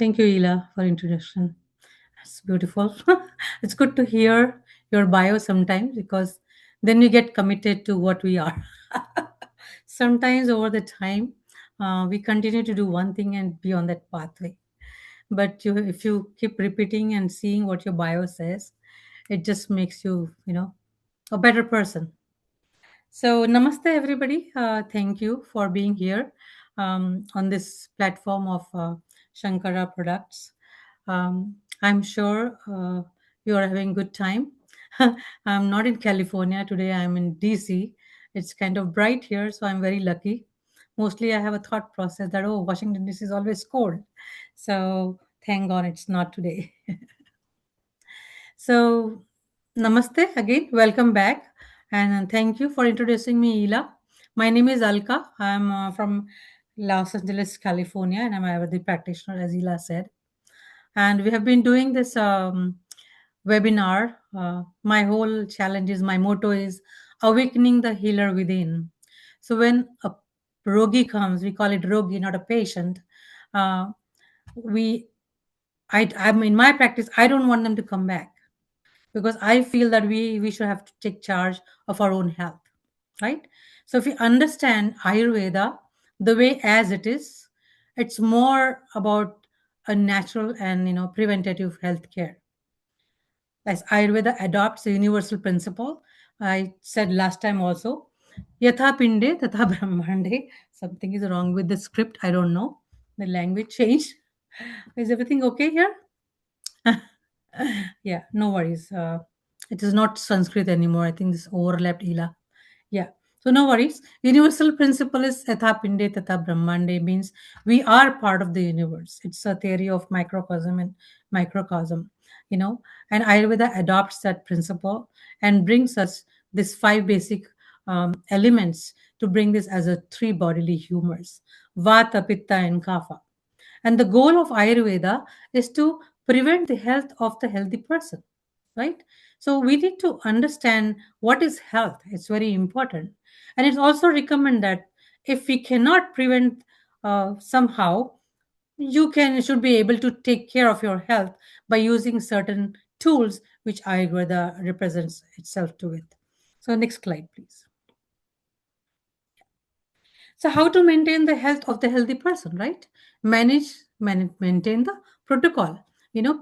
Thank you, Ela, for introduction. It's beautiful. It's good to hear your bio sometimes because then you get committed to what we are. Sometimes over the time, we continue to do one thing and be on that pathway. But if you keep repeating and seeing what your bio says, it just makes you, a better person. So, namaste, everybody. Thank you for being here on this platform of Shankara products. I'm sure you are having good time. I'm not in California today. I'm in DC. It's kind of bright here, so I'm very lucky. Mostly, I have a thought process that Washington DC is always cold. So, thank God it's not today. So, namaste again. Welcome back, and thank you for introducing me, Ela. My name is Alka. I'm from Los Angeles, California, and I'm a Ayurvedic practitioner, as Ela said. And we have been doing this webinar. My whole challenge is my motto is awakening the healer within. So when a rogi comes, we call it rogi, not a patient. Uh, we, I'm in my practice. I don't want them to come back because I feel that we should have to take charge of our own health, right? So if we understand Ayurveda the way as it is, it's more about a natural and preventative health care. As Ayurveda adopts a universal principle, I said last time also, Yatha Pinde Tatha Brahmande. Something is wrong with the script. I don't know. The language changed. Is everything okay here? Yeah, no worries. It is not Sanskrit anymore. I think this overlapped Ila. Yeah. So no worries. Universal principle is Yatha Pinde Tatha Brahmande means we are part of the universe. It's a theory of microcosm and microcosm, you know. And Ayurveda adopts that principle and brings us these five basic elements to bring this as a three bodily humors: Vata, Pitta, and Kapha. And the goal of Ayurveda is to prevent the health of the healthy person, right? So we need to understand what is health. It's very important. And it's also recommend that if we cannot prevent somehow, you can should be able to take care of your health by using certain tools which Ayurveda represents itself to it. So next slide, please. So, how to maintain the health of the healthy person, right? Maintain the protocol.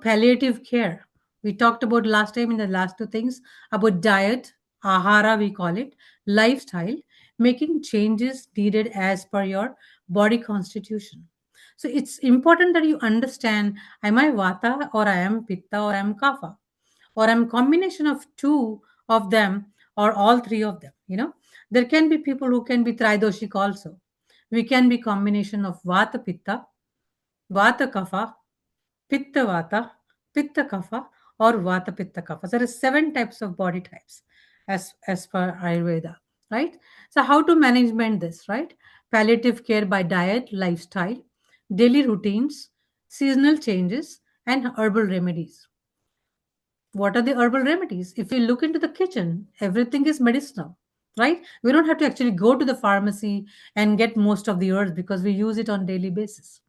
Palliative care. We talked about last time in the last two things about diet, ahara, we call it, lifestyle, making changes needed as per your body constitution. So, it's important that you understand am I vata or I am pitta or I am kapha or I'm combination of two of them or all three of them. There can be people who can be tridoshik also. We can be combination of vata pitta, vata kapha, pitta vata, pitta kapha, or vata pitta kapha. There are seven types of body types as per Ayurveda, right? So how to management this, right? Palliative care by diet, lifestyle, daily routines, seasonal changes, and herbal remedies. What are the herbal remedies? If we look into the kitchen, everything is medicinal, right? We don't have to actually go to the pharmacy and get most of the herbs because we use it on daily basis.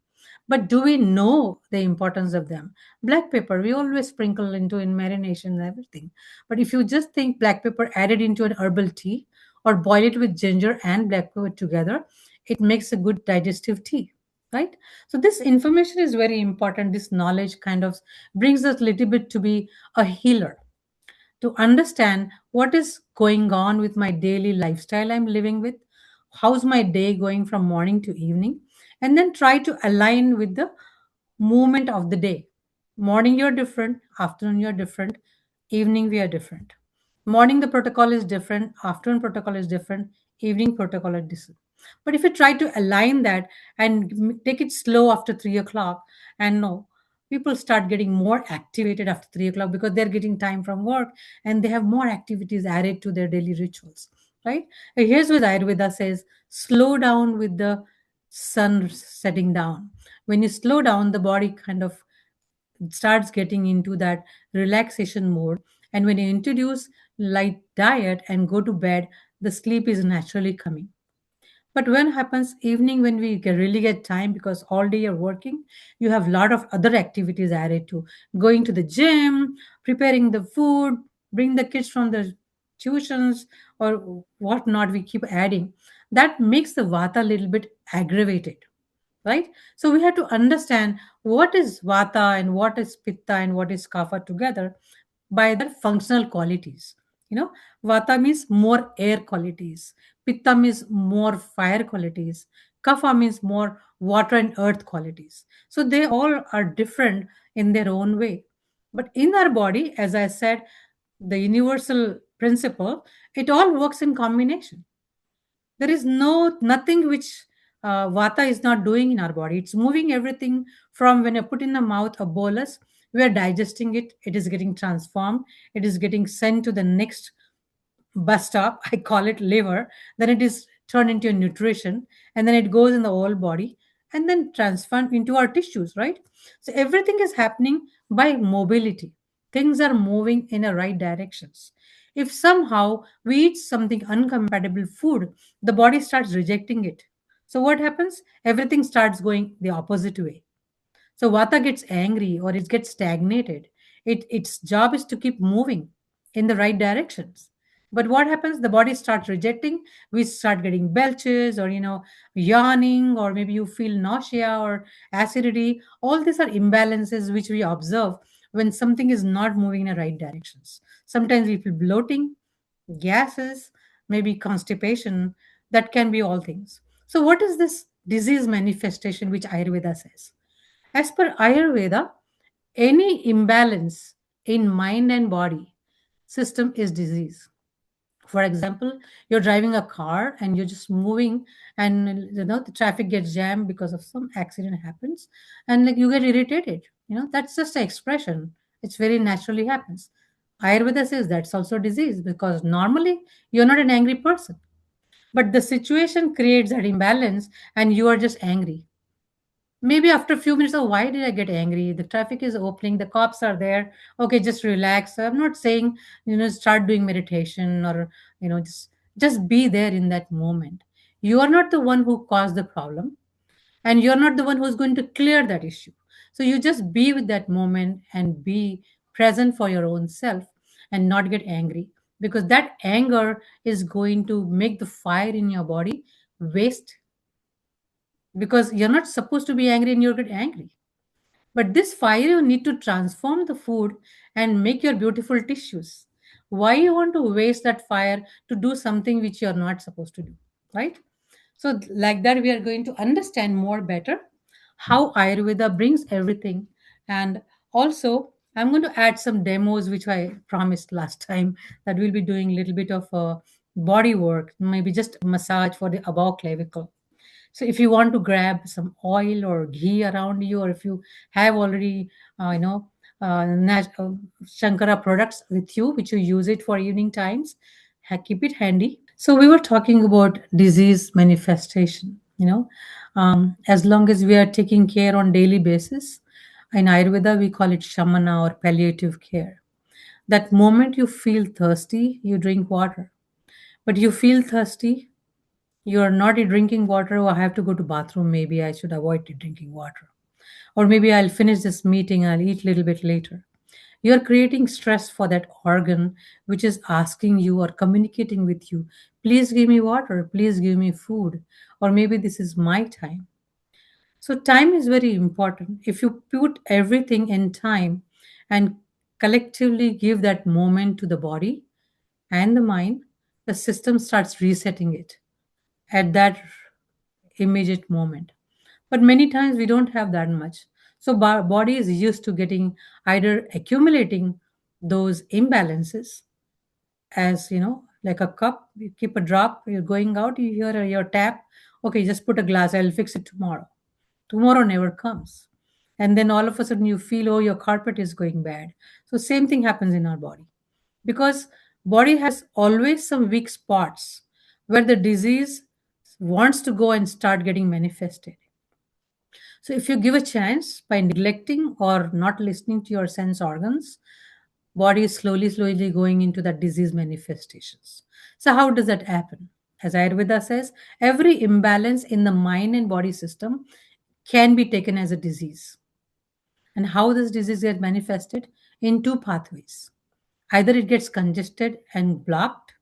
But do we know the importance of them? Black pepper, we always sprinkle into in marination and everything. But if you just think black pepper added into an herbal tea or boil it with ginger and black pepper together, it makes a good digestive tea, right? So this information is very important. This knowledge kind of brings us a little bit to be a healer, to understand what is going on with my daily lifestyle I'm living with, how's my day going from morning to evening, and then try to align with the movement of the day. Morning you're different, afternoon you're different, evening we are different. Morning the protocol is different, afternoon protocol is different, evening protocol is different. But if you try to align that and take it slow after 3 o'clock, and no, people start getting more activated after 3 o'clock because they're getting time from work and they have more activities added to their daily rituals, right? Here's what Ayurveda says: slow down with the sun setting down. When you slow down, the body kind of starts getting into that relaxation mode. And when you introduce light diet and go to bed, the sleep is naturally coming. But when happens evening, when we really get time, because all day you're working, you have a lot of other activities added to going to the gym, preparing the food, bring the kids from the tuitions or whatnot. We keep adding. That makes the vata a little bit aggravated, right? So we have to understand what is vata and what is pitta and what is kapha together by their functional qualities. You know, vata means more air qualities, pitta means more fire qualities, kapha means more water and earth qualities. So they all are different in their own way. But in our body, as I said, the universal principle, it all works in combination. There is nothing which vata is not doing in our body. It's moving everything from when you put in the mouth a bolus, we are digesting it, it is getting transformed, it is getting sent to the next bus stop. I call it liver. Then it is turned into nutrition, and then it goes in the whole body and then transformed into our tissues, right? So everything is happening by mobility. Things are moving in the right directions. If somehow we eat something uncompatible food, the body starts rejecting it. So what happens? Everything starts going the opposite way. So vata gets angry or it gets stagnated. Its job is to keep moving in the right directions. But what happens? The body starts rejecting. We start getting belches or yawning, or maybe you feel nausea or acidity. All these are imbalances which we observe when something is not moving in the right directions. Sometimes we feel bloating, gases, maybe constipation. That can be all things. So what is this disease manifestation which Ayurveda says? As per Ayurveda, any imbalance in mind and body system is disease. For example, you're driving a car and you're just moving, and the traffic gets jammed because of some accident happens, and like you get irritated. That's just an expression. It's very naturally happens. Ayurveda says that's also disease because normally you're not an angry person, but the situation creates that imbalance and you are just angry. Maybe after a few minutes, oh, why did I get angry? The traffic is opening, the cops are there. Okay, just relax. I'm not saying, start doing meditation or, just be there in that moment. You are not the one who caused the problem, and you're not the one who's going to clear that issue. So you just be with that moment and be present for your own self and not get angry, because that anger is going to make the fire in your body waste, because you're not supposed to be angry and you get angry. But this fire, you need to transform the food and make your beautiful tissues. Why you want to waste that fire to do something which you're not supposed to do, right? So, like that, we are going to understand more better how Ayurveda brings everything. And also, I'm going to add some demos, which I promised last time, that we'll be doing a little bit of body work, maybe just massage for the above clavicle. So if you want to grab some oil or ghee around you, or if you have already, Shankara products with you, which you use it for evening times, keep it handy. So we were talking about disease manifestation. As long as we are taking care on daily basis, in Ayurveda we call it shamana or palliative care. That moment you feel thirsty, you drink water. But you feel thirsty, you are not drinking water. Oh, I have to go to bathroom, maybe I should avoid drinking water, or maybe I'll finish this meeting, I'll eat a little bit later. You're creating stress for that organ which is asking you or communicating with you, please give me water, please give me food, or maybe this is my time. So time is very important. If you put everything in time and collectively give that moment to the body and the mind, the system starts resetting it at that immediate moment. But many times we don't have that much. So body is used to getting, either accumulating those imbalances, as like a cup, you keep a drop, you're going out, you hear your tap, okay, just put a glass, I'll fix it tomorrow. Tomorrow never comes. And then all of a sudden you feel, oh, your carpet is going bad. So same thing happens in our body, because body has always some weak spots where the disease wants to go and start getting manifested. So if you give a chance by neglecting or not listening to your sense organs, body is slowly going into that disease manifestations. So how does that happen? As Ayurveda says, every imbalance in the mind and body system can be taken as a disease. And how this disease gets manifested in two pathways. Either it gets congested and blocked,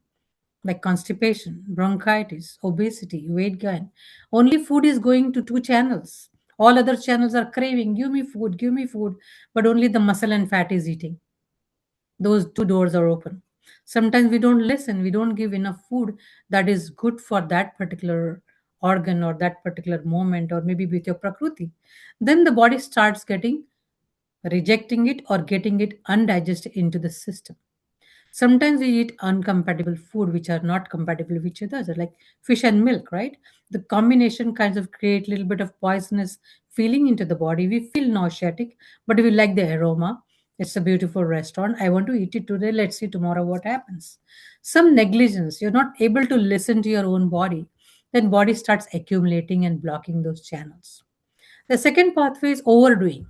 like constipation, bronchitis, obesity, weight gain. Only food is going to two channels. All other channels are craving, give me food, but only the muscle and fat is eating. Those two doors are open. Sometimes we don't listen, we don't give enough food that is good for that particular organ or that particular moment, or maybe with your prakruti. Then the body starts getting rejecting it or getting it undigested into the system. Sometimes we eat uncompatible food which are not compatible with each other, like fish and milk, right? The combination kinds of create a little bit of poisonous feeling into the body. We feel nauseatic, but we like the aroma. It's a beautiful restaurant. I want to eat it today. Let's see tomorrow what happens. Some negligence, you're not able to listen to your own body. Then body starts accumulating and blocking those channels. The second pathway is overdoing.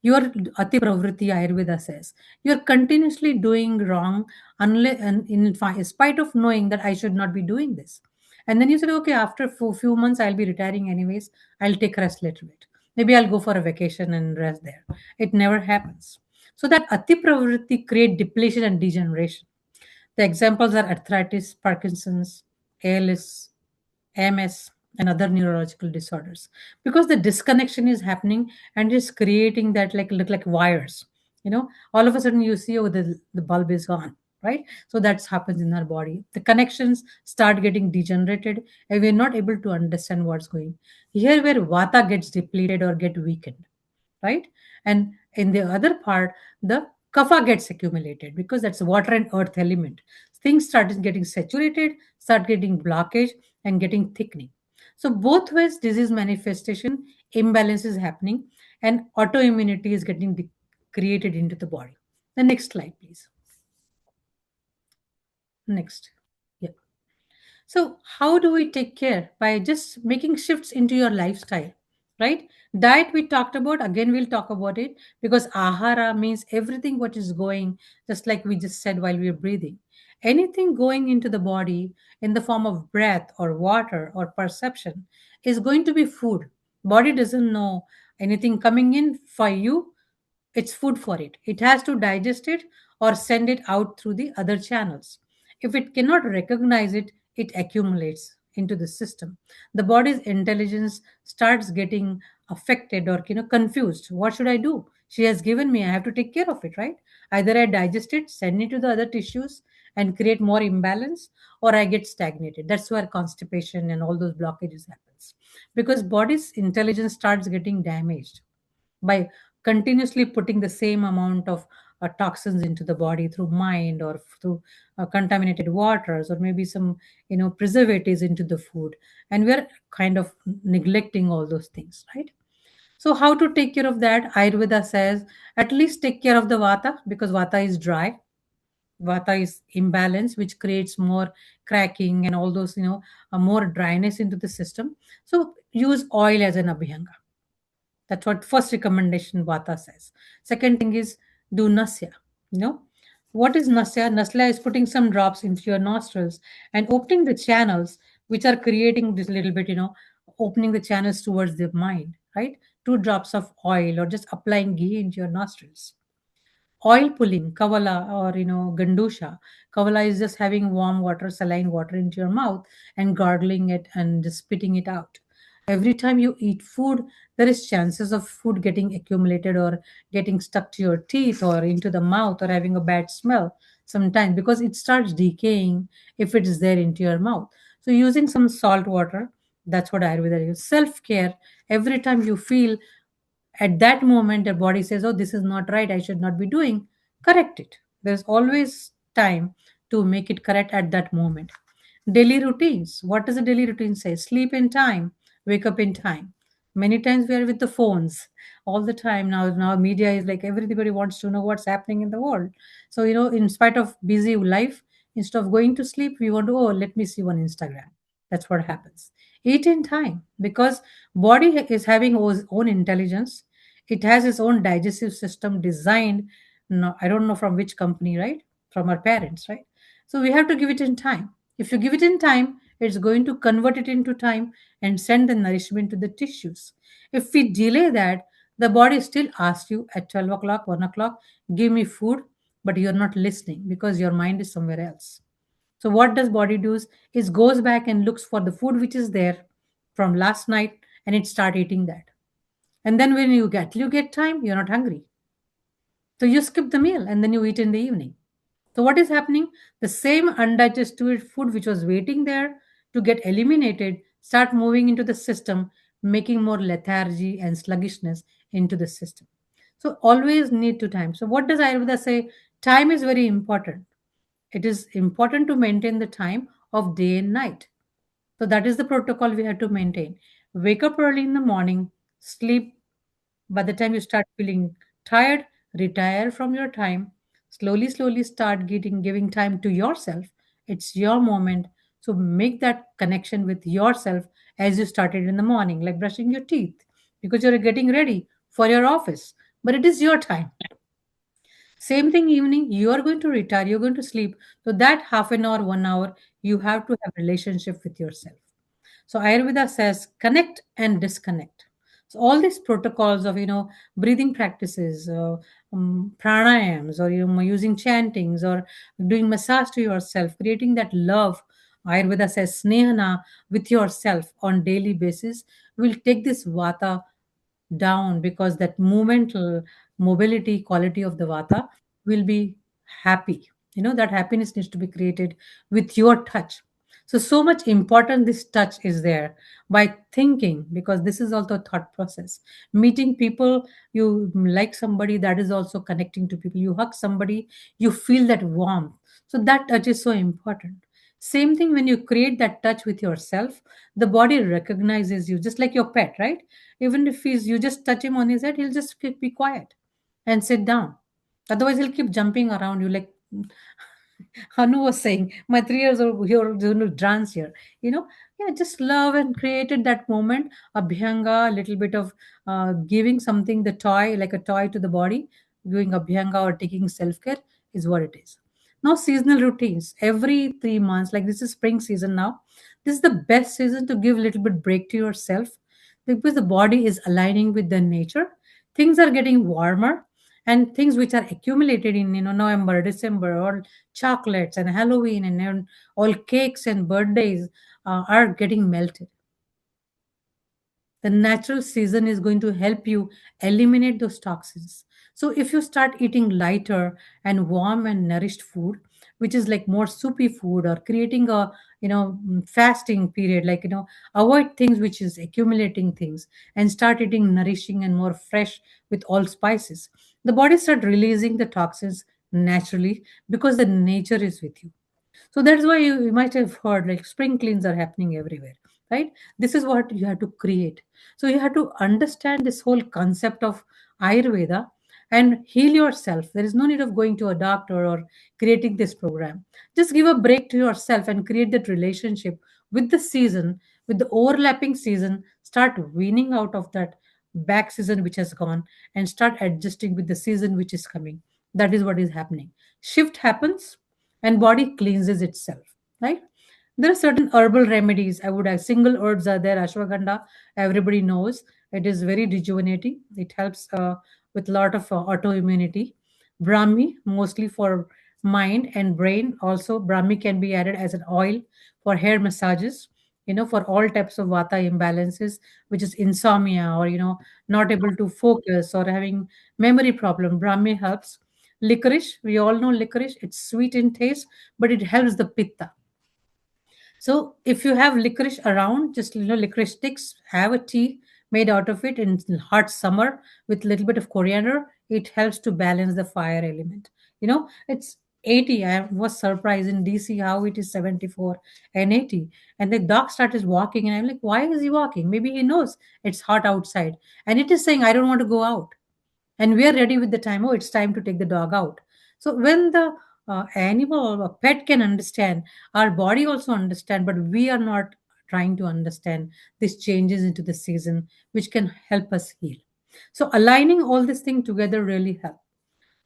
Your ati pravritti Ayurveda says you're continuously doing wrong unless and in spite of knowing that I should not be doing this. And then you said, okay, after few months I'll be retiring anyways. I'll take rest little bit. Maybe I'll go for a vacation and rest there. It never happens. So that ati pravritti create depletion and degeneration. The examples are arthritis, Parkinson's, ALS, MS, and other neurological disorders, because the disconnection is happening and it's creating that like look like wires. All of a sudden you see, oh, the bulb is gone, right? So that's happens in our body. The connections start getting degenerated, and we're not able to understand what's going. Here, where vata gets depleted or get weakened, right? And in the other part, the kapha gets accumulated because that's water and earth element. Things start getting saturated, start getting blockage, and getting thickening. So both ways, disease manifestation, imbalance is happening, and autoimmunity is getting created into the body. The next slide, please. Next. Yeah. So, how do we take care? By just making shifts into your lifestyle, right? Diet we talked about, again, we'll talk about it, because ahara means everything what is going, just like we just said while we were breathing. Anything going into the body in the form of breath or water or perception is going to be food. Body doesn't know anything coming in for you, it's food for it. It has to digest it or send it out through the other channels. If it cannot recognize it, it accumulates into the system. The body's intelligence starts getting affected or confused. What should I do? She has given me, I have to take care of it, right? Either I digest it, send it to the other tissues and create more imbalance, or I get stagnated. That's where constipation and all those blockages happens, because body's intelligence starts getting damaged by continuously putting the same amount of toxins into the body through mind or through contaminated waters, or maybe some preservatives into the food, and we're kind of neglecting all those things, right? So how to take care of that? Ayurveda says at least take care of the vata, because vata is dry, vata is imbalance, which creates more cracking and all those more dryness into the system. So use oil as an abhyanga. That's what first recommendation Vata says. Second thing is do nasya. You know what is nasya? Nasya is putting some drops into your nostrils and opening the channels, which are creating this little bit, opening the channels towards the mind, right? 2 drops of oil or just applying ghee into your nostrils. Oil pulling, kavala, or gandusha. Kavala is just having warm water, saline water into your mouth and gargling it and just spitting it out. Every time you eat food, there is chances of food getting accumulated or getting stuck to your teeth or into the mouth or having a bad smell sometimes, because it starts decaying if it is there into your mouth. So using some salt water, that's what Ayurveda is. Self care. Every time you feel at that moment your body says, oh, this is not right, I should not be doing, correct it. There's always time to make it correct at that moment. Daily routines. What does a daily routine say? Sleep in time, wake up in time. Many times we are with the phones all the time. Now media is like everybody wants to know what's happening in the world. So in spite of busy life, instead of going to sleep, we want to, oh, let me see one Instagram. That's what happens. Eat in time, because body is having own intelligence. It has its own digestive system designed. No, I don't know from which company, right? From our parents, right? So we have to give it in time. If you give it in time, it's going to convert it into time and send the nourishment to the tissues. If we delay that, the body still asks you at 12 o'clock, 1 o'clock, give me food, but you're not listening because your mind is somewhere else. So what does body do is goes back and looks for the food which is there from last night, and it start eating that. And then when you get time, you're not hungry. So you skip the meal and then you eat in the evening. So what is happening? The same undigested food which was waiting there to get eliminated start moving into the system, making more lethargy and sluggishness into the system. So always need to time. So what does Ayurveda say? Time is very important. It is important to maintain the time of day and night. So that is the protocol we have to maintain. Wake up early in the morning, sleep by the time you start feeling tired, retire from your time. Slowly start giving time to yourself. It's your moment. So make that connection with yourself as you started in the morning, like brushing your teeth, because you're getting ready for your office. But it is your time. Same thing evening, you are going to retire, you're going to sleep. So that half an hour, 1 hour, you have to have relationship with yourself. So Ayurveda says connect and disconnect. So all these protocols of breathing practices, pranayams, or using chantings or doing massage to yourself, creating that love. Ayurveda says snehana with yourself on daily basis will take this vata down, because that movemental mobility quality of the vata will be happy. That happiness needs to be created with your touch. So much important this touch is there by thinking, because this is also a thought process. Meeting people, you like somebody, that is also connecting to people. You hug somebody, you feel that warmth. So that touch is so important. Same thing when you create that touch with yourself, the body recognizes you, just like your pet, right? Even if you just touch him on his head, he'll just be quiet and sit down. Otherwise, he'll keep jumping around you like Hanu was saying, my 3 years old here going to dance here. Yeah, just love and created that moment. Abhyanga, a little bit of giving something the toy, like a toy to the body, doing abhyanga or taking self care is what it is. Now, seasonal routines every 3 months, like this is spring season now. This is the best season to give a little bit break to yourself, because the body is aligning with the nature. Things are getting warmer, and things which are accumulated in November, December, or chocolates and Halloween and all cakes and birthdays are getting melted. The natural season is going to help you eliminate those toxins. So if you start eating lighter and warm and nourished food, which is like more soupy food, or creating a fasting period, like avoid things which is accumulating things, and start eating nourishing and more fresh with all spices, the body start releasing the toxins naturally, because the nature is with you. So that's why you might have heard like spring cleans are happening everywhere, right? This is what you have to create. So you have to understand this whole concept of Ayurveda and heal yourself. There is no need of going to a doctor or creating this program. Just give a break to yourself and create that relationship with the season, with the overlapping season. Start weaning out of that back season which has gone, and start adjusting with the season which is coming. That is what is happening. Shift happens and body cleanses itself, right? There are certain herbal remedies. I would have single herbs are there. Ashwagandha, everybody knows, it is very rejuvenating. It helps with a lot of autoimmunity. Brahmi, mostly for mind and brain. Also Brahmi can be added as an oil for hair massages, for all types of vata imbalances, which is insomnia, or not able to focus, or having memory problem. Brahmi helps. Licorice, we all know licorice, it's sweet in taste, but it helps the pitta. So if you have licorice around, just licorice sticks, have a tea made out of it in hot summer with a little bit of coriander. It helps to balance the fire element. It's 80. I was surprised in DC how it is 74 and 80. And the dog started walking, and I'm like, why is he walking? Maybe he knows it's hot outside. And it is saying, I don't want to go out, and we are ready with the time. Oh, it's time to take the dog out. So when the animal or pet can understand, our body also understand, but we are not trying to understand these changes into the season, which can help us heal. So aligning all this thing together really help.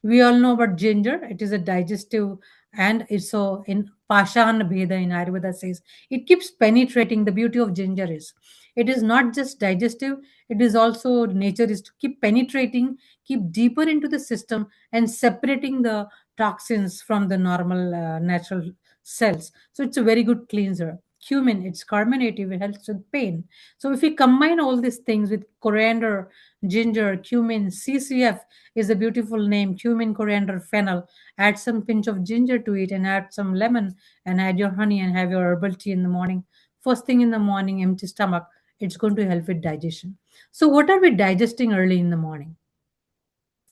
We all know about ginger. It is a digestive, and it's so in Pashan Bheda in Ayurveda says it keeps penetrating. The beauty of ginger is it is not just digestive, it is also nature is to keep penetrating, keep deeper into the system and separating the toxins from the normal natural cells. So it's a very good cleanser. Cumin, it's carbonative, it helps with pain. So if we combine all these things with coriander, ginger, cumin, CCF is a beautiful name, cumin, coriander, fennel. Add some pinch of ginger to it and add some lemon and add your honey and have your herbal tea in the morning. First thing in the morning, empty stomach, it's going to help with digestion. So what are we digesting early in the morning?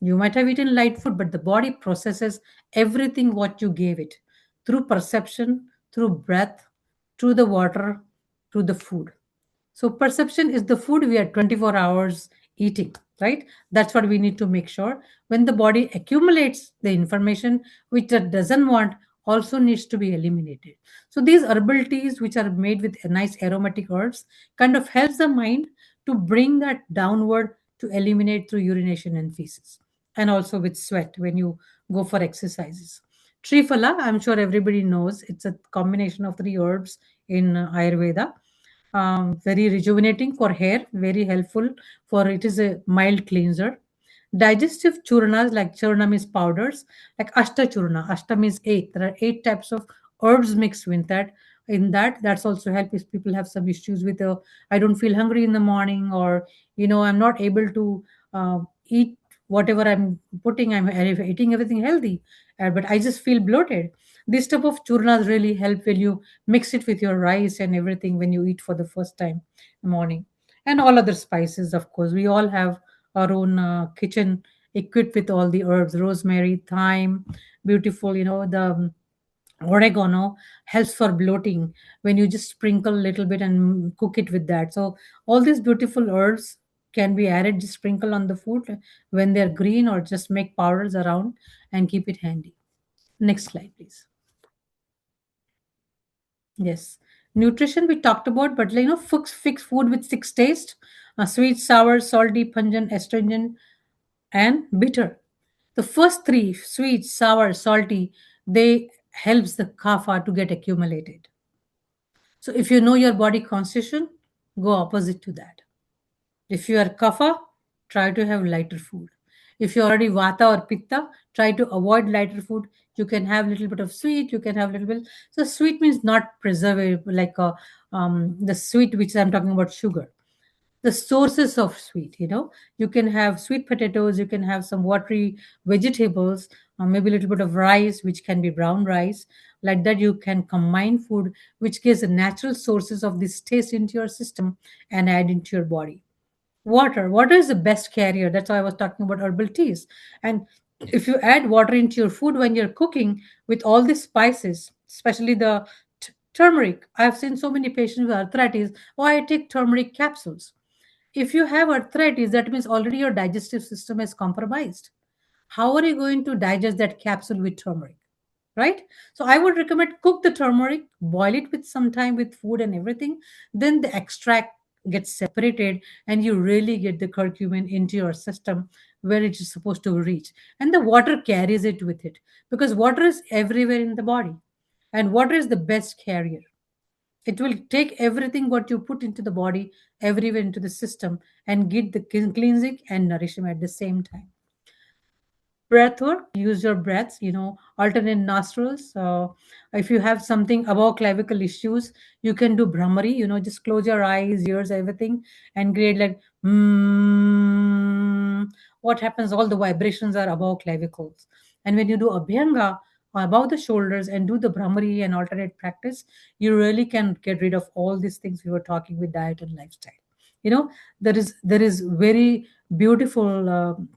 You might have eaten light food, but the body processes everything what you gave it through perception, through breath, through the water, through the food. So perception is the food we are 24 hours eating, right? That's what we need to make sure. When the body accumulates the information which it doesn't want, also needs to be eliminated. So these herbal teas, which are made with a nice aromatic herbs, kind of helps the mind to bring that downward to eliminate through urination and feces, and also with sweat when you go for exercises. Triphala, I'm sure everybody knows, it's a combination of three herbs in Ayurveda. Very rejuvenating for hair, very helpful for it is a mild cleanser. Digestive churnas like churna means powders, like ashta churna. Ashta means eight. There are eight types of herbs mixed with that. In that, that's also help if people have some issues with I don't feel hungry in the morning, or I'm not able to eat whatever I'm putting. I'm eating everything healthy, but I just feel bloated. This type of churnas really help when you mix it with your rice and everything when you eat for the first time in the morning. And all other spices, of course. We all have our own kitchen equipped with all the herbs, rosemary, thyme, beautiful, the oregano helps for bloating when you just sprinkle a little bit and cook it with that. So all these beautiful herbs can be added, just sprinkle on the food when they're green, or just make powders around and keep it handy. Next slide, please. Yes. Nutrition we talked about, but fix food with six taste: sweet, sour, salty, pungent, astringent, and bitter. The first three, sweet, sour, salty, they helps the kapha to get accumulated. So if you know your body constitution, go opposite to that. If you are kapha, try to have lighter food. If you're already vata or pitta, try to avoid lighter food. You can have a little bit of sweet. You can have a little bit. So sweet means not preservative, like the sweet which I'm talking about, sugar. The sources of sweet, you can have sweet potatoes. You can have some watery vegetables, maybe a little bit of rice, which can be brown rice. Like that, you can combine food which gives the natural sources of this taste into your system and add into your body. Water is the best carrier. That's why I was talking about herbal teas. And if you add water into your food when you're cooking with all these spices, especially the turmeric, I've seen so many patients with arthritis. Oh, I take turmeric capsules. If you have arthritis, that means already your digestive system is compromised. How are you going to digest that capsule with turmeric? Right? So I would recommend cook the turmeric, boil it with some time with food and everything. Then the extract gets separated and you really get the curcumin into your system where it is supposed to reach. And the water carries it with it, because water is everywhere in the body and water is the best carrier. It will take everything what you put into the body, everywhere into the system, and get the cleansing and nourishment at the same time. Breath work, use your breaths, alternate nostrils. If you have something above clavicle issues, you can do brahmari, just close your eyes, ears, everything, and create like what happens, all the vibrations are above clavicles. And when you do abhyanga above the shoulders and do the brahmari and alternate practice, you really can get rid of all these things we were talking with diet and lifestyle. There is very beautiful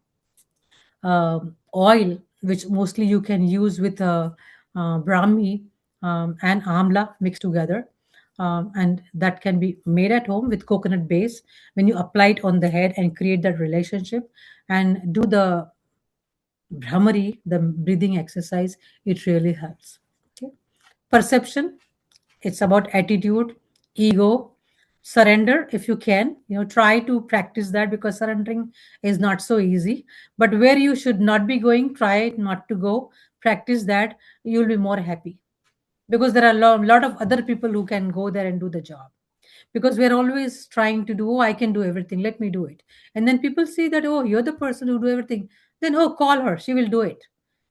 oil which mostly you can use with brahmi and amla mixed together, and that can be made at home with coconut base. When you apply it on the head and create that relationship and do the Brahmari, the breathing exercise, it really helps. Okay. Perception, it's about attitude, ego, surrender if you can. Try to practice that, because surrendering is not so easy. But where you should not be going, try not to go. Practice that, you'll be more happy. because there are a lot of other people who can go there and do the job, because we're always trying to do, oh, I can do everything, let me do it. And then people see that, oh, you're the person who do everything, then, oh, call her, she will do it.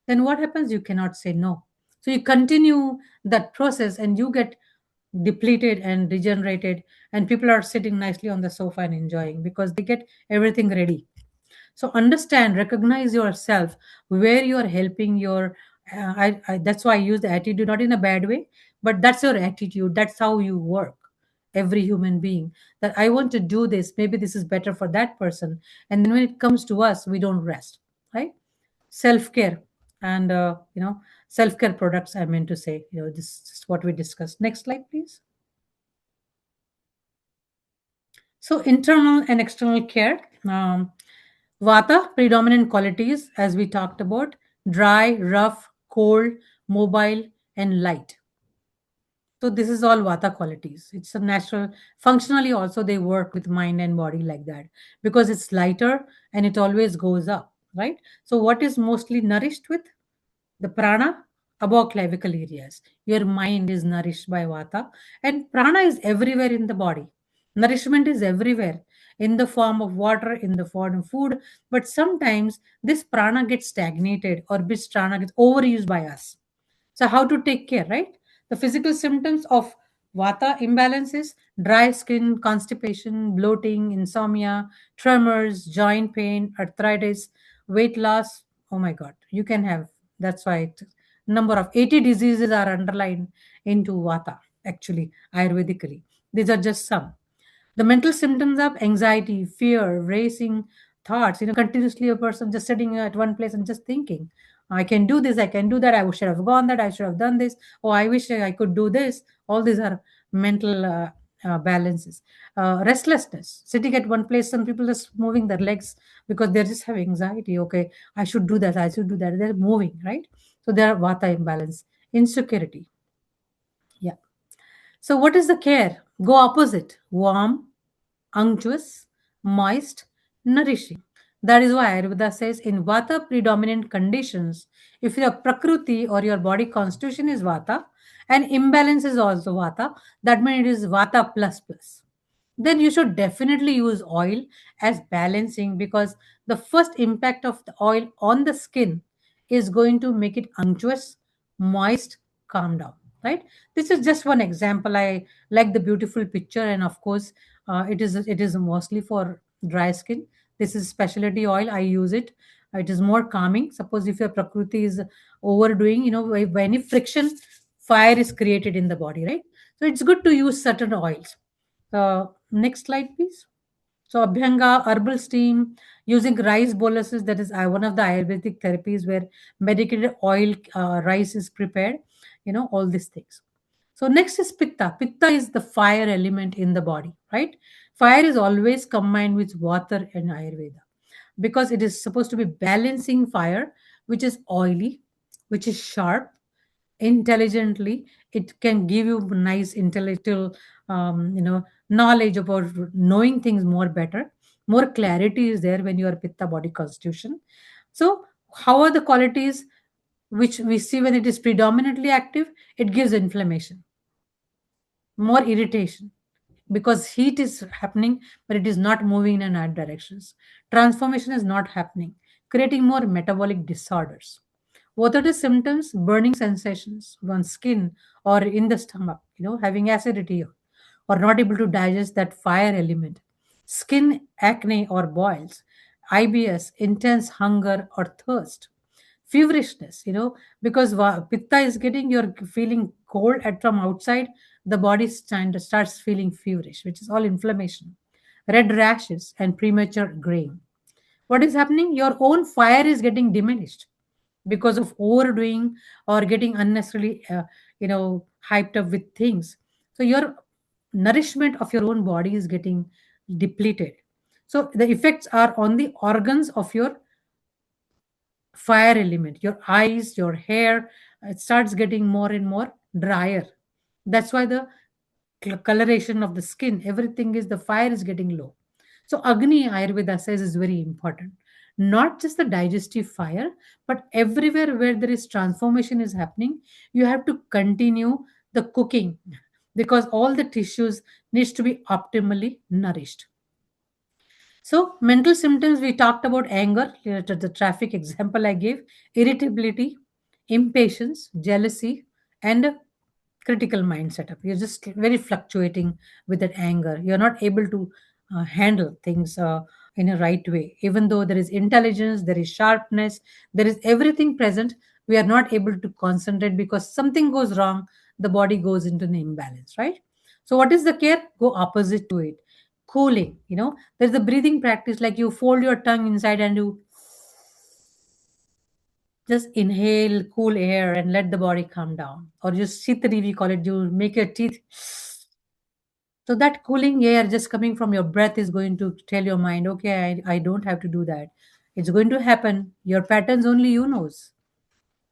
Then what happens? You cannot say no. So you continue that process and you get depleted and degenerated, and people are sitting nicely on the sofa and enjoying because they get everything ready. So understand, recognize yourself where you are helping your that's why I use the attitude, not in a bad way, but that's your attitude, that's how you work. Every human being, that I want to do this, maybe this is better for that person, and then when it comes to us, we don't rest, right? Self-care and self-care products, I meant to say, this is what we discussed. Next slide, please. So, internal and external care. Vata, predominant qualities, as we talked about: dry, rough, cold, mobile, and light. So, this is all Vata qualities. It's a natural, functionally, also, they work with mind and body like that because it's lighter and it always goes up, right? So, what is mostly nourished with? The prana above clavicle areas. Your mind is nourished by vata, and prana is everywhere in the body. Nourishment is everywhere in the form of water, in the form of food. But sometimes this prana gets stagnated, or this prana gets overused by us. So, how to take care, right? The physical symptoms of vata imbalances: dry skin, constipation, bloating, insomnia, tremors, joint pain, arthritis, weight loss. Oh my God, you can have. That's why number of 80 diseases are underlined into vata, actually, Ayurvedically. These are just some. The mental symptoms of anxiety, fear, racing thoughts, continuously a person just sitting at one place and just thinking, I can do this, I can do that, I should have gone that, I should have done this, oh, I wish I could do this. All these are mental balances. Restlessness, sitting at one place, some people just moving their legs because they just have anxiety. Okay, I should do that, I should do that. They're moving, right? So there are vata imbalance. Insecurity. Yeah. So, what is the care? Go opposite: warm, unctuous, moist, nourishing. That is why Ayurveda says in Vata predominant conditions, if your Prakriti or your body constitution is Vata and imbalance is also Vata, that means it is Vata plus plus. Then you should definitely use oil as balancing, because the first impact of the oil on the skin is going to make it unctuous, moist, calm down, right? This is just one example. I like the beautiful picture, and of course, it is mostly for dry skin. This is specialty oil. I use it. It is more calming. Suppose if your prakriti is overdoing, when any friction, fire is created in the body, right? So it's good to use certain oils. Next slide, please. So Abhyanga, herbal steam, using rice boluses, that is one of the Ayurvedic therapies where medicated oil rice is prepared, all these things. So next is Pitta. Pitta is the fire element in the body, right? Fire is always combined with water in Ayurveda because it is supposed to be balancing fire, which is oily, which is sharp, intelligently. It can give you nice intellectual knowledge about knowing things more better. More clarity is there when you are pitta body constitution. So how are the qualities which we see when it is predominantly active? It gives inflammation, more irritation, because heat is happening but it is not moving in our directions. Transformation is not happening, creating more metabolic disorders. What are the symptoms? Burning sensations on skin or in the stomach, having acidity or not able to digest that fire element. Skin acne or boils, IBS, intense hunger or thirst. Feverishness, because pitta is getting, you're feeling cold at from outside, the body starts feeling feverish, which is all inflammation. Red rashes and premature graying. What is happening? Your own fire is getting diminished because of overdoing or getting unnecessarily hyped up with things. So your nourishment of your own body is getting depleted. So the effects are on the organs of your fire element, your eyes, your hair. It starts getting more and more drier. That's why the coloration of the skin, everything is, the fire is getting low. So Agni, Ayurveda says, is very important. not just the digestive fire, but everywhere where there is transformation is happening, you have to continue the cooking, because all the tissues needs to be optimally nourished. So, mental symptoms, we talked about anger, the traffic example I gave, irritability, impatience, jealousy, and a critical mind setup. You're just very fluctuating with that anger. You're not able to handle things in a right way. Even though there is intelligence, there is sharpness, there is everything present, we are not able to concentrate because something goes wrong, the body goes into an imbalance, right? So, what is the care? Go opposite to it. Cooling, there's a breathing practice, like you fold your tongue inside and you just inhale cool air and let the body calm down. Or just shitri, we call it, you make your teeth. So that cooling air just coming from your breath is going to tell your mind, okay, I don't have to do that. It's going to happen. Your patterns only you knows.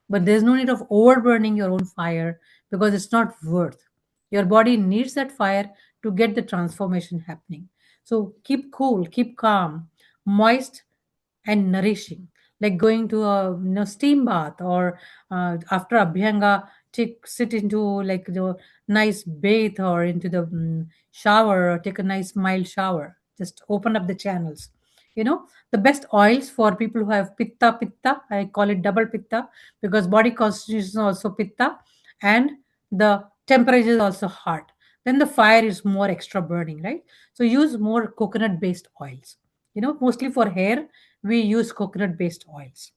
But there's no need of overburning your own fire because it's not worth. Your body needs that fire to get the transformation happening. So keep cool, keep calm, moist and nourishing, like going to a steam bath, or after abhyanga, take sit into like nice bathe, or into the shower, or take a nice mild shower, just open up the channels. The best oils for people who have pitta, I call it double pitta, because body constitution is also pitta, and the temperature is also hot, then the fire is more extra burning, right? So use more coconut based oils. Mostly for hair, we use coconut based oils.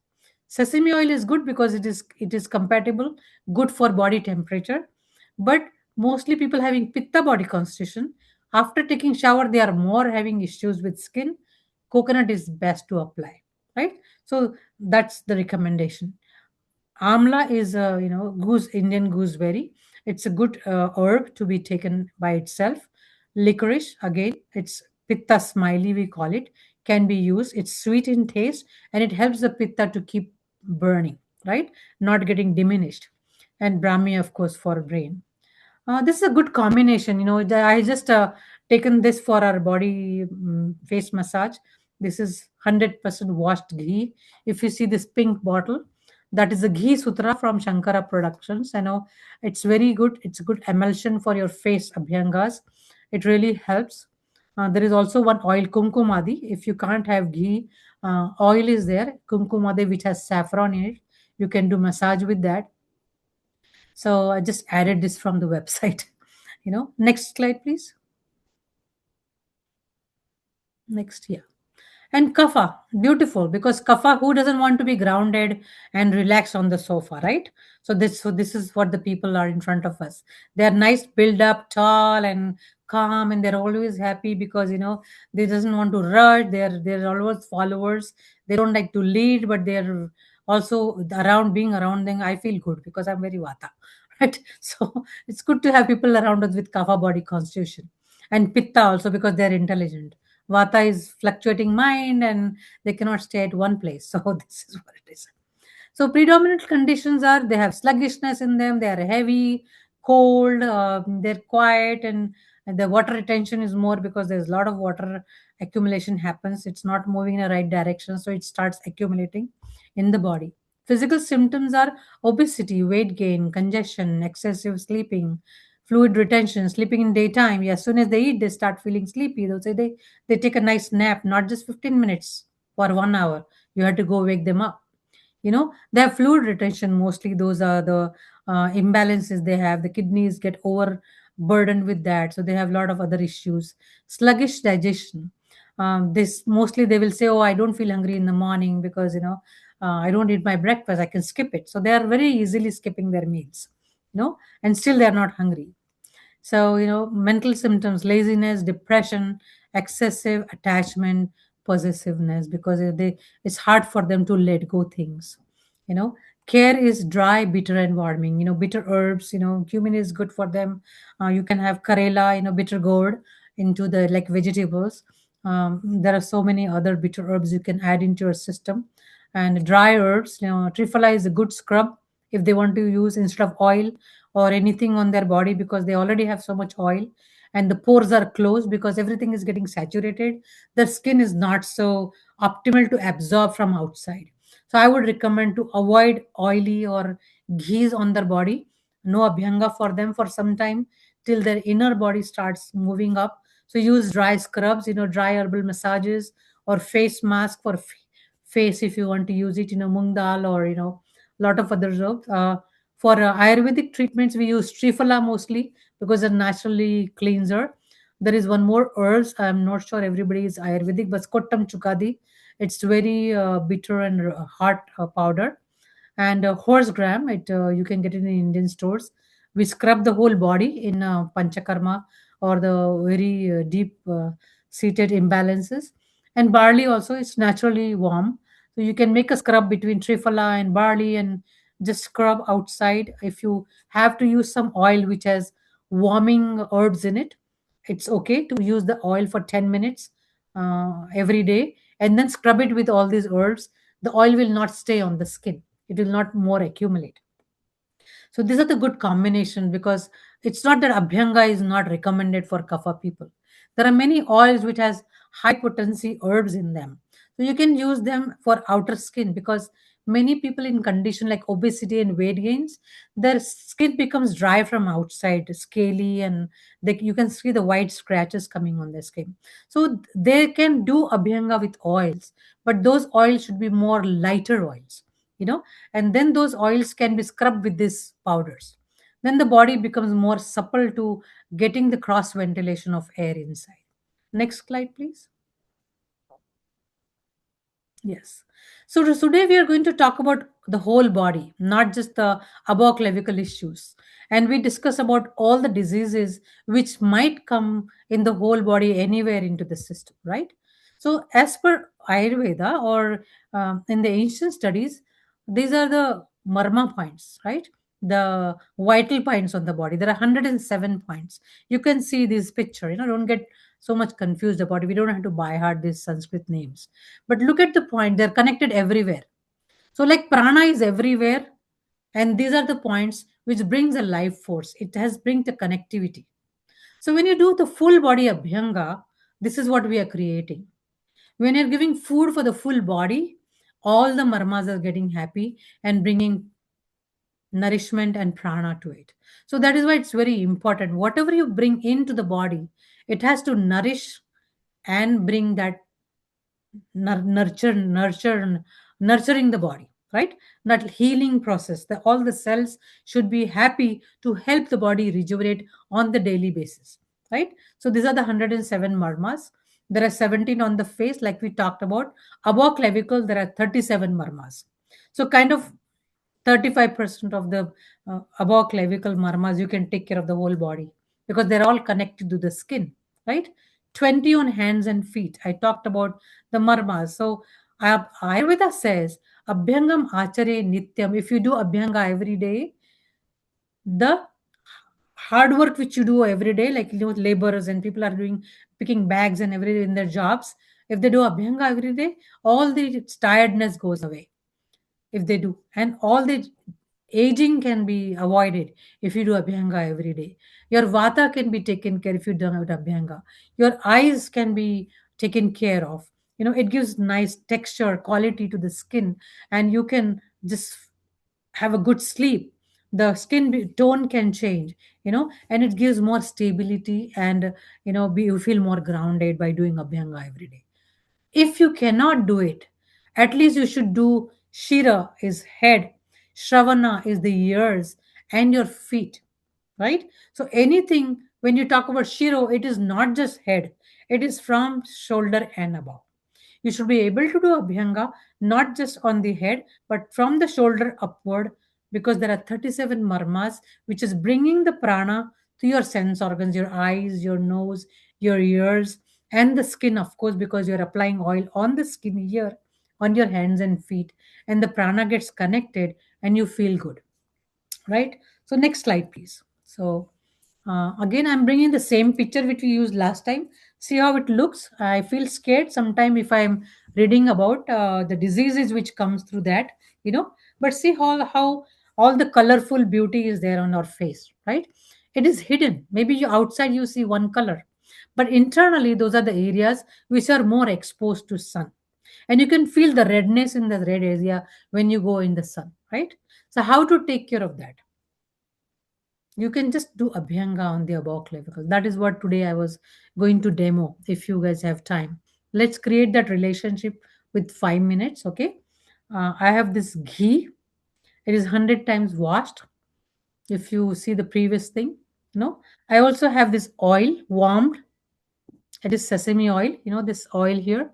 Sesame oil is good because it is compatible, good for body temperature. But mostly people having pitta body constitution, after taking shower they are more having issues with skin. Coconut is best to apply, right? So that's the recommendation. Amla is a goose Indian gooseberry. It's a good herb to be taken by itself. Licorice, again, it's pitta smiley, we call it, can be used. It's sweet in taste and it helps the pitta to keep burning, right? Not getting diminished. And Brahmi, of course, for brain. This is a good combination. I just taken this for our body face massage. This is 100% washed ghee. If you see this pink bottle, that is a ghee sutra from Shankara Productions. I know it's very good. It's a good emulsion for your face abhyangas. It really helps. There is also one oil, kumkumadi. If you can't have ghee, oil is there, kumkumadi, which has saffron in it. You can do massage with that. So I just added this from the website. Next slide, please. Next, yeah. And kapha, beautiful, because kapha, who doesn't want to be grounded and relax on the sofa, right? So this is what the people are in front of us. They're nice, build up, tall and calm, and they're always happy because they doesn't want to rush. They're always followers. They don't like to lead, but they're also around, being around them. I feel good because I'm very vata, right? So it's good to have people around us with kapha body constitution, and pitta also because they're intelligent. Vata is fluctuating mind and they cannot stay at one place. So this is what it is. So predominant conditions are, they have sluggishness in them, they are heavy, cold, they're quiet, and the water retention is more because there's a lot of water accumulation happens. It's not moving in the right direction, so it starts accumulating in the body. Physical symptoms are obesity, weight gain, congestion, excessive sleeping, fluid retention, sleeping in daytime. Yeah, as soon as they eat, they start feeling sleepy. They'll say they take a nice nap, not just 15 minutes or 1 hour. You have to go wake them up. They have fluid retention mostly. Those are the imbalances they have. The kidneys get overburdened with that, so they have a lot of other issues. Sluggish digestion. This mostly they will say, oh, I don't feel hungry in the morning because I don't eat my breakfast, I can skip it. So they are very easily skipping their meals, and still they are not hungry. So, mental symptoms, laziness, depression, excessive attachment, possessiveness, because it's hard for them to let go things. You know, Care is dry, bitter, and warming. Bitter herbs, cumin is good for them. You can have karela, bitter gourd into the like vegetables. There are so many other bitter herbs you can add into your system. And dry herbs, triphala is a good scrub if they want to use instead of oil or anything on their body because they already have so much oil. and the pores are closed because everything is getting saturated. The skin is not so optimal to absorb from outside. So I would recommend to avoid oily or ghees on their body. No abhyanga for them for some time till their inner body starts moving up. So use dry scrubs, dry herbal massages, or face mask for face if you want to use it, mung dal, or lot of other herbs. For Ayurvedic treatments, we use triphala mostly because they're naturally cleanser. There is one more herbs. I'm not sure everybody is Ayurvedic, but Kottam chukadi. It's very bitter and hot powder. And horse gram, you can get it in Indian stores. We scrub the whole body in panchakarma or the very deep seated imbalances. And barley also is naturally warm, so you can make a scrub between triphala and barley and just scrub outside. If you have to use some oil which has warming herbs in it, it's okay to use the oil for 10 minutes every day and then scrub it with all these herbs. The oil will not stay on the skin, it will not more accumulate. So these are the good combination, because it's not that abhyanga is not recommended for kapha people. There are many oils which has high potency herbs in them. So you can use them for outer skin, because many people in condition like obesity and weight gains, their skin becomes dry from outside, scaly, and you can see the white scratches coming on their skin. So they can do abhyanga with oils, but those oils should be more lighter oils, you know and then those oils can be scrubbed with these powders. Then the body becomes more supple to getting the cross ventilation of air inside. Next slide, please. Yes. So today we are going to talk about the whole body, not just the above clavicle issues. And we discuss about all the diseases which might come in the whole body anywhere into the system, right? So as per Ayurveda, or in the ancient studies, these are the marma points, right? The vital points on the body. There are 107 points. You can see this picture. Don't get so much confused about it. We don't have to buy hard these Sanskrit names, but look at the point, they're connected everywhere. So, like prana is everywhere, and these are the points which brings a life force. It has bring the connectivity. So, when you do the full body abhyanga, this is what we are creating. When you're giving food for the full body, all the marmas are getting happy and bringing nourishment and prana to it. So that is why it's very important. Whatever you bring into the body, it has to nourish and bring that nurturing the body, right? That healing process, all the cells should be happy to help the body rejuvenate on the daily basis, right? So these are the 107 marmas. There are 17 on the face, like we talked about. Above clavicle there are 37 marmas. So kind of 35% of the above clavicle marmas, you can take care of the whole body, because they're all connected to the skin, right? 20 on hands and feet. I talked about the marmas. So Ayurveda says, Abhyangam Achare Nityam. If you do Abhyanga every day, the hard work which you do every day, like laborers and people are doing picking bags and everything in their jobs, if they do Abhyanga every day, all the tiredness goes away if they do, and all the aging can be avoided if you do abhyanga every day. Your vata can be taken care if you do with abhyanga. Your eyes can be taken care of. It gives nice texture, quality to the skin, and you can just have a good sleep. The skin tone can change, and it gives more stability, and you feel more grounded by doing abhyanga every day. If you cannot do it, at least you should do Shira is head, Shravana is the ears, and your feet, right? So anything, when you talk about Shiro, it is not just head, it is from shoulder and above. You should be able to do Abhyanga not just on the head, but from the shoulder upward, because there are 37 marmas, which is bringing the prana to your sense organs, your eyes, your nose, your ears, and the skin, of course, because you're applying oil on the skin here, on your hands and feet, and the prana gets connected and you feel good, right? So next slide, please. So again, I'm bringing the same picture which we used last time. See how it looks. I feel scared sometime if I'm reading about the diseases which comes through that, but see how all the colorful beauty is there on our face, right? It is hidden. Maybe you outside you see one color, but internally those are the areas which are more exposed to sun. And you can feel the redness in the red area when you go in the sun, right? So how to take care of that? You can just do abhyanga on the above clavicle. That is what today I was going to demo. If you guys have time, let's create that relationship with 5 minutes. Okay. I have this ghee. It is 100 times washed. If you see the previous thing, I also have this oil warmed. It is sesame oil. This oil here,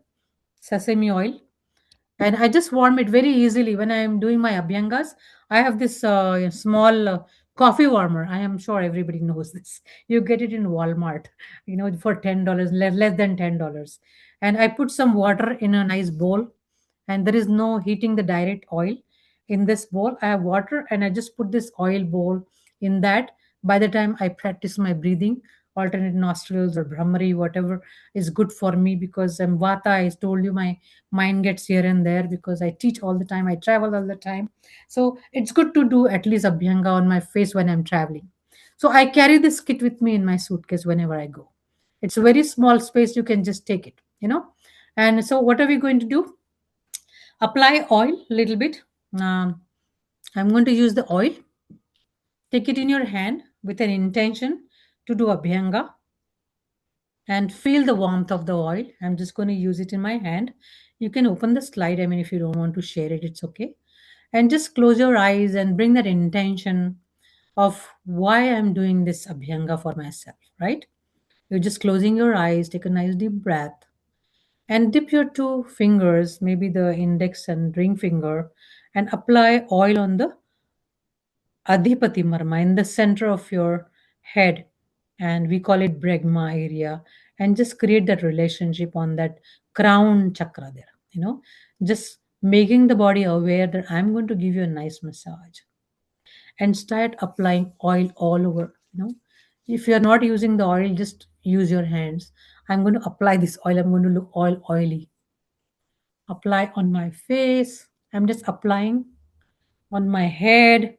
sesame oil, and I just warm it very easily when I am doing my abhyangas. I have this small coffee warmer. I am sure everybody knows this. You get it in Walmart, for $10, less than $10. And I put some water in a nice bowl, and there is no heating the direct oil. In this bowl, I have water, and I just put this oil bowl in that. By the time I practice my breathing, alternate nostrils or Brahmari, whatever is good for me, because I'm Vata. I told you my mind gets here and there because I teach all the time, I travel all the time. So it's good to do at least abhyanga on my face when I'm traveling. So I carry this kit with me in my suitcase whenever I go. It's a very small space, you can just take it. And so what are we going to do? Apply oil a little bit. um, I'm going to use the oil. Take it in your hand with an intention to do abhyanga, and feel the warmth of the oil. I'm just going to use it in my hand. You can open the slide. I mean, if you don't want to share it, it's okay. And just close your eyes and bring that intention of why I'm doing this abhyanga for myself, right? You're just closing your eyes, take a nice deep breath, and dip your two fingers, maybe the index and ring finger, and apply oil on the Adhipati Marma in the center of your head, and we call it Bregma area, and just create that relationship on that crown chakra there. Just making the body aware that I'm going to give you a nice massage, and start applying oil all over. If you're not using the oil, just use your hands. I'm going to apply this oil. I'm going to look all oily. Apply on my face. I'm just applying on my head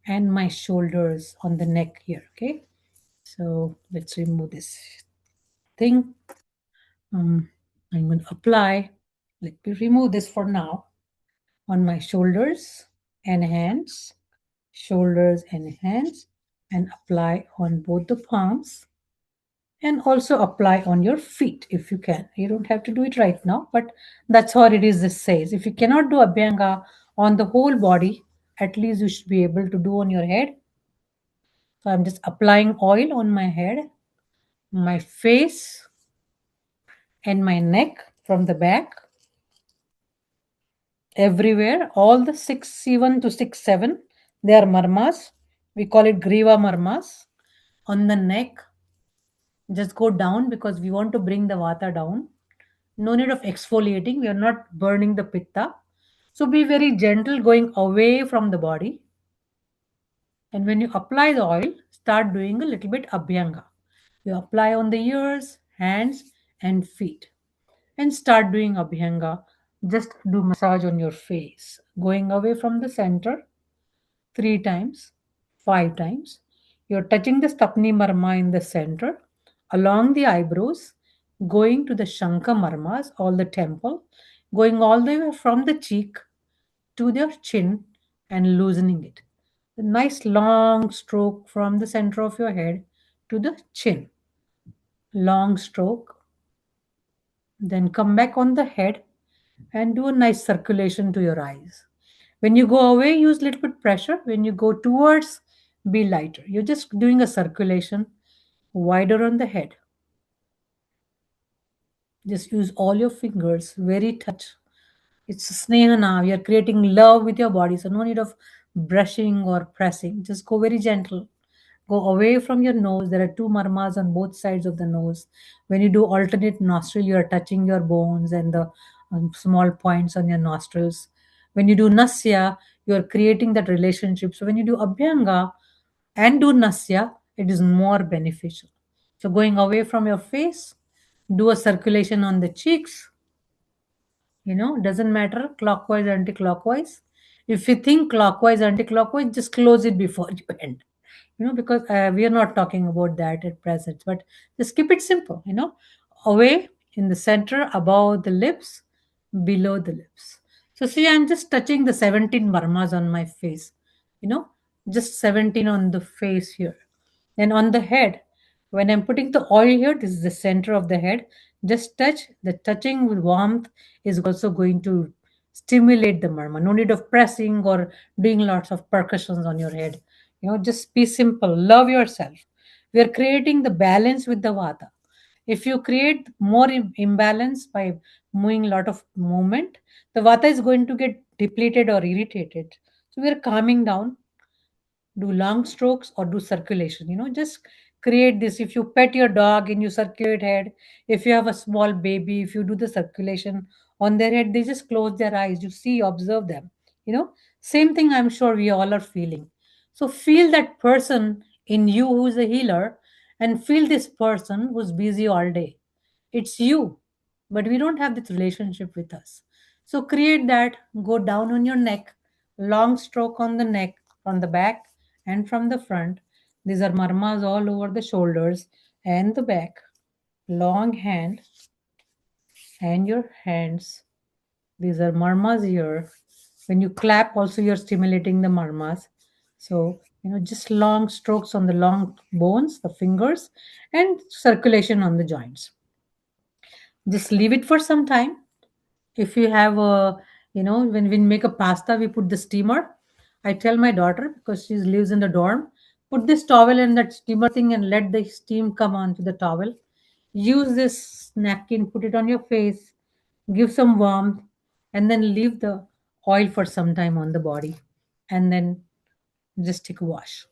and my shoulders, on the neck here. Okay, so let's remove this thing. I'm going to apply. Let me remove this for now. On my shoulders and hands, shoulders and hands, and apply on both the palms, and also apply on your feet if you can. You don't have to do it right now, but that's how it is. This says if you cannot do abhyanga on the whole body, at least you should be able to do on your head. So I'm just applying oil on my head, my face, and my neck from the back, everywhere. All the 6 C1 to 6 7, they are marmas. We call it griva marmas. On the neck, just go down because we want to bring the vata down. No need of exfoliating. We are not burning the pitta. So be very gentle going away from the body. And when you apply the oil, start doing a little bit abhyanga. You apply on the ears, hands, and feet, and start doing abhyanga. Just do massage on your face, going away from the center 3 times, 5 times. You're touching the Stapni Marma in the center, along the eyebrows, going to the Shanka Marmas, all the temple, going all the way from the cheek to their chin and loosening it. A nice long stroke from the center of your head to the chin. Long stroke. Then come back on the head and do a nice circulation to your eyes. When you go away, use little bit pressure. When you go towards, be lighter. You're just doing a circulation wider on the head. Just use all your fingers, very touch. It's snehana. You're creating love with your body. So no need of brushing or pressing. Just go very gentle. Go away from your nose. There are two marmas on both sides of the nose. When you do alternate nostril, you are touching your bones and the small points on your nostrils. When you do nasya, you are creating that relationship. So when you do abhyanga and do nasya, it is more beneficial. So going away from your face, do a circulation on the cheeks. Doesn't matter clockwise, anti-clockwise. If you think clockwise, anti-clockwise, just close it before you end. because we are not talking about that at present, but just keep it simple, away, in the center, above the lips, below the lips. So see, I'm just touching the 17 marmas on my face, you know just 17 on the face here. Then on the head, when I'm putting the oil here, this is the center of the head. Just touch. The touching with warmth is also going to stimulate the marma. No need of pressing or doing lots of percussions on your head. Just be simple. Love yourself. We are creating the balance with the vata. If you create more imbalance by moving a lot of movement, the vata is going to get depleted or irritated. So we are calming down, do long strokes or do circulation. Just create this. If you pet your dog and you circulate head, if you have a small baby, if you do the circulation on their head, they just close their eyes. You see, observe them. Same thing, I'm sure we all are feeling. So feel that person in you who is a healer, and feel this person who's busy all day. It's you, but we don't have this relationship with us. So create that. Go down on your neck, long stroke on the neck, from the back and from the front. These are marmas all over the shoulders and the back. Long hand and your hands. These are marmas here. When you clap, also you're stimulating the marmas. So, just long strokes on the long bones, the fingers, and circulation on the joints. Just leave it for some time. If you have a, when we make a pasta, we put the steamer. I tell my daughter, because she lives in the dorm, put this towel in that steamer thing and let the steam come onto the towel. Use this napkin, put it on your face, give some warmth, and then leave the oil for some time on the body, and then just take a wash.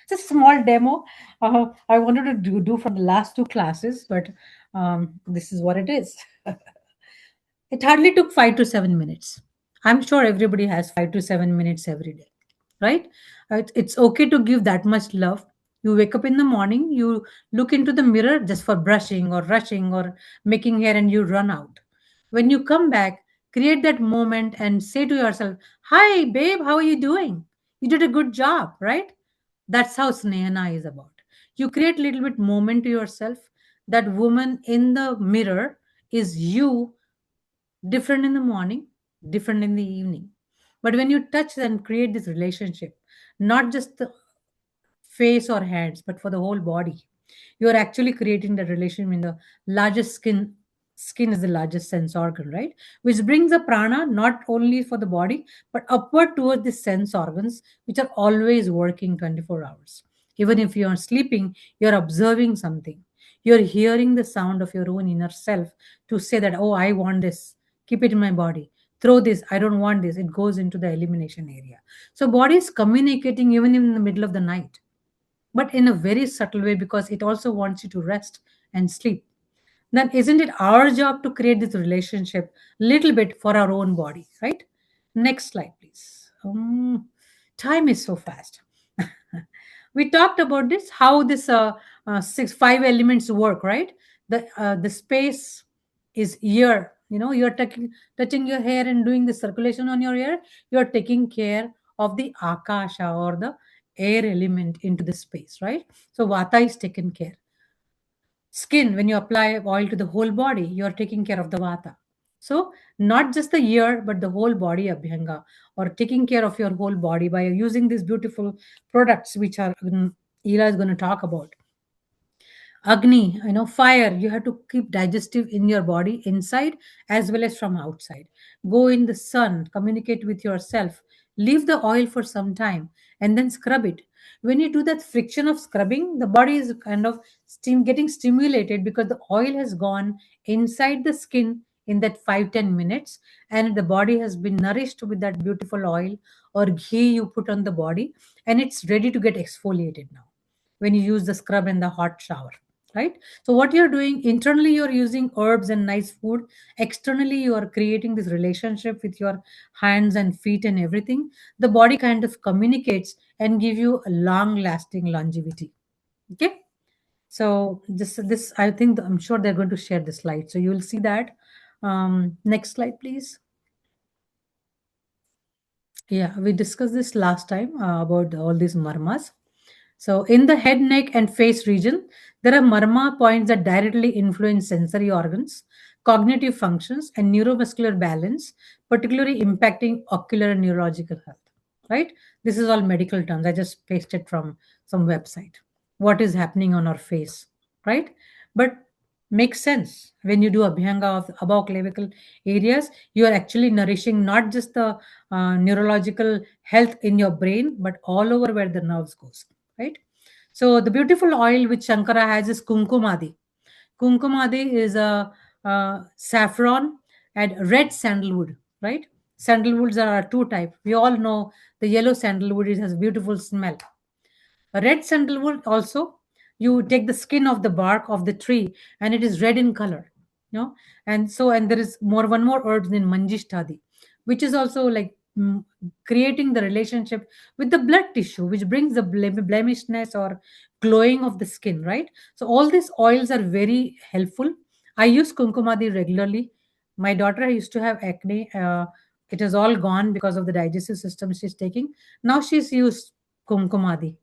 Just small demo. I wanted to do from the last two classes, but this is what it is. It hardly took 5 to 7 minutes. I'm sure everybody has 5 to 7 minutes every day, right? It's okay to give that much love. You wake up in the morning, you look into the mirror just for brushing or rushing or making hair, and you run out. When you come back, create that moment and say to yourself, "Hi, babe, how are you doing? You did a good job," right? That's how Snehana is about. You create a little bit moment to yourself. That woman in the mirror is you, different in the morning, different in the evening. But when you touch and create this relationship, not just the face or hands, but for the whole body, you are actually creating the relation in the largest skin. Skin is the largest sense organ, right? Which brings the prana not only for the body, but upward towards the sense organs, which are always working 24 hours. Even if you are sleeping, you're observing something. You're hearing the sound of your own inner self to say that, oh, I want this. Keep it in my body. Throw this. I don't want this. It goes into the elimination area. So body is communicating even in the middle of the night, but in a very subtle way, because it also wants you to rest and sleep. Then isn't it our job to create this relationship little bit for our own body, right? Next slide, please. Time is so fast. We talked about this, how this six five elements work, right? The space is ear. You're touching your hair and doing the circulation on your ear. You're taking care of the akasha, or the air element into the space, right? So vata is taken care. Skin, when you apply oil to the whole body, you're taking care of the vata. So not just the ear, but the whole body abhyanga, or taking care of your whole body by using these beautiful products, which are Ira is going to talk about. Agni, fire. You have to keep digestive in your body, inside as well as from outside. Go in the sun, communicate with yourself, leave the oil for some time, and then scrub it. When you do that friction of scrubbing, the body is kind of getting stimulated, because the oil has gone inside the skin in that 5-10 minutes, and the body has been nourished with that beautiful oil or ghee you put on the body, and it's ready to get exfoliated now when you use the scrub and the hot shower, right? So what you're doing internally, you're using herbs and nice food. Externally, you are creating this relationship with your hands and feet and everything. The body kind of communicates and give you a long lasting longevity. Okay. So this I think, I'm sure they're going to share the slide, so you will see that. Next slide, please. Yeah, we discussed this last time about all these marmas. So, in the head, neck, and face region, there are marma points that directly influence sensory organs, cognitive functions, and neuromuscular balance, particularly impacting ocular and neurological health. Right? This is all medical terms. I just pasted from some website. What is happening on our face, right? But makes sense when you do abhyanga of the above clavicle areas. You are actually nourishing not just the neurological health in your brain, but all over where the nerves goes, right? So the beautiful oil which Shankara has is kumkumadi. Kumkumadi is a saffron and red sandalwood, right? Sandalwoods are two type. We all know the yellow sandalwood, it has beautiful smell. A red sandalwood also, you take the skin of the bark of the tree and it is red in color, you know. And there is more one more herb in manjishtadi, which is also like creating the relationship with the blood tissue, which brings the blemishness or glowing of the skin, right? So all these oils are very helpful. I use kumkumadi regularly. My daughter used to have acne. It is all gone because of the digestive system she's taking. Now she's used kumkumadi,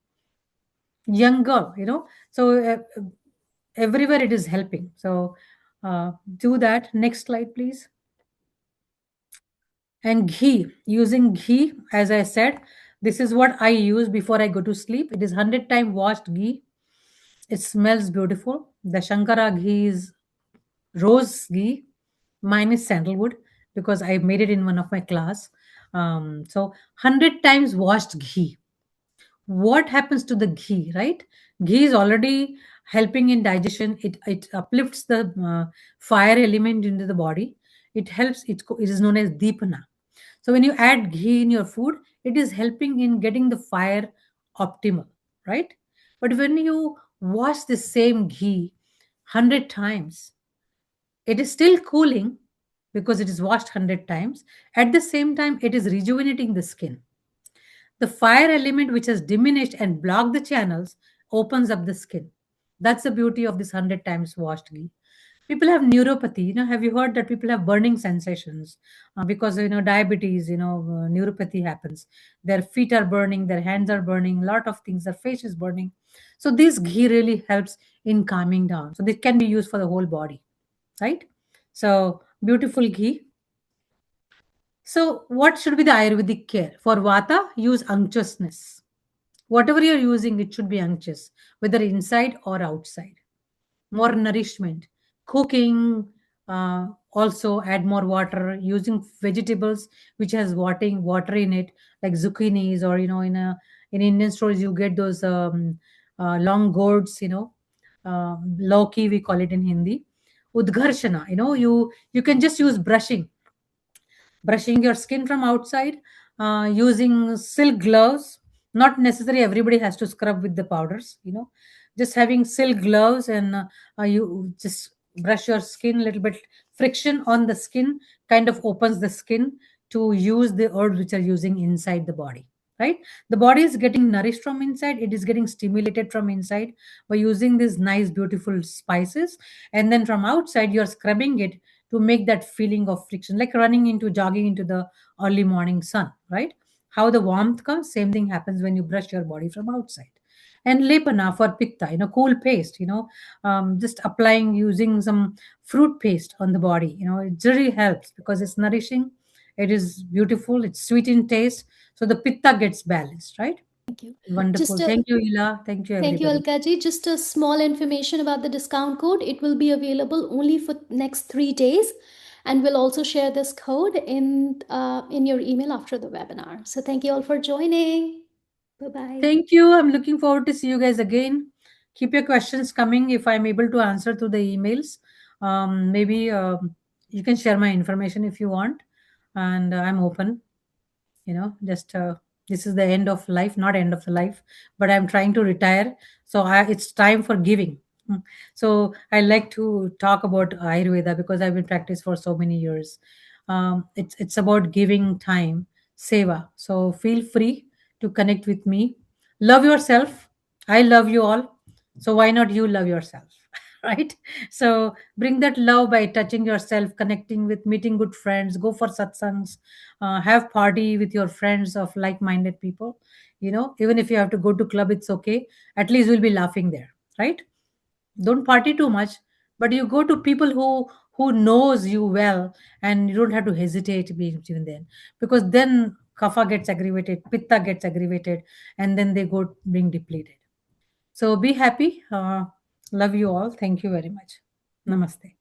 young girl, so everywhere it is helping. So do that. Next slide, please. And ghee, using ghee, as I said, this is what I use before I go to sleep. It is 100 time washed ghee. It smells beautiful. The Shankara ghee is rose ghee. Mine is sandalwood because I made it in one of my class. So 100 times washed ghee. What happens to the ghee, right? Ghee is already helping in digestion. It uplifts the fire element into the body. It helps. It is known as deepana. So when you add ghee in your food, it is helping in getting the fire optimal, right? But when you wash the same ghee 100 times, it is still cooling because it is washed 100 times. At the same time, it is rejuvenating the skin. The fire element, which has diminished and blocked the channels, opens up the skin. That's the beauty of this 100 times washed ghee. People have neuropathy. Have you heard that people have burning sensations because diabetes? Neuropathy happens. Their feet are burning, their hands are burning, a lot of things. Their face is burning. So this ghee really helps in calming down. So this can be used for the whole body, right? So beautiful ghee. So, what should be the Ayurvedic care? For Vata, use unctuousness. Whatever you're using, it should be unctuous, whether inside or outside. More nourishment. Cooking, also add more water. Using vegetables which has water in it, like zucchinis, or in Indian stores you get those long gourds. Lauki we call it in Hindi. Udgharshana. You can just use brushing your skin from outside, using silk gloves. Not necessary everybody has to scrub with the powders. Just having silk gloves, and you just brush your skin a little bit. Friction on the skin kind of opens the skin to use the herbs which are using inside the body, right? The body is getting nourished from inside, it is getting stimulated from inside by using these nice beautiful spices, and then from outside you're scrubbing it to make that feeling of friction, like running into jogging into the early morning sun, right? How the warmth comes, same thing happens when you brush your body from outside. And lepana for pitta, cool paste, just applying using some fruit paste on the body. It really helps because it's nourishing, it is beautiful, it's sweet in taste, so the pitta gets balanced, right? Thank you. Wonderful. Just a Thank you, Ila. Thank you, Thank you, everybody. Alkaji. Just a small information about the discount code. It will be available only for next 3 days, and we'll also share this code in your email after the webinar. So thank you all for joining. Bye bye. Thank you. I'm looking forward to see you guys again. Keep your questions coming if I'm able to answer to the emails. Maybe you can share my information if you want, and I'm open. Just this is the end of life, not end of the life, but I'm trying to retire, so it's time for giving. So I like to talk about Ayurveda because I've been practiced for so many years. It's about giving time, seva. So feel free to connect with me. Love yourself. I love you all, so why not you love yourself? right? So bring that love by touching yourself, connecting with, meeting good friends, go for satsangs, have party with your friends of like-minded people. Even if you have to go to club, it's okay. At least we'll be laughing there, right? Don't party too much, but you go to people who knows you well, and you don't have to hesitate being even then, because then kapha gets aggravated, pitta gets aggravated, and then they go being depleted. So be happy. Love you all. Thank you very much. Namaste.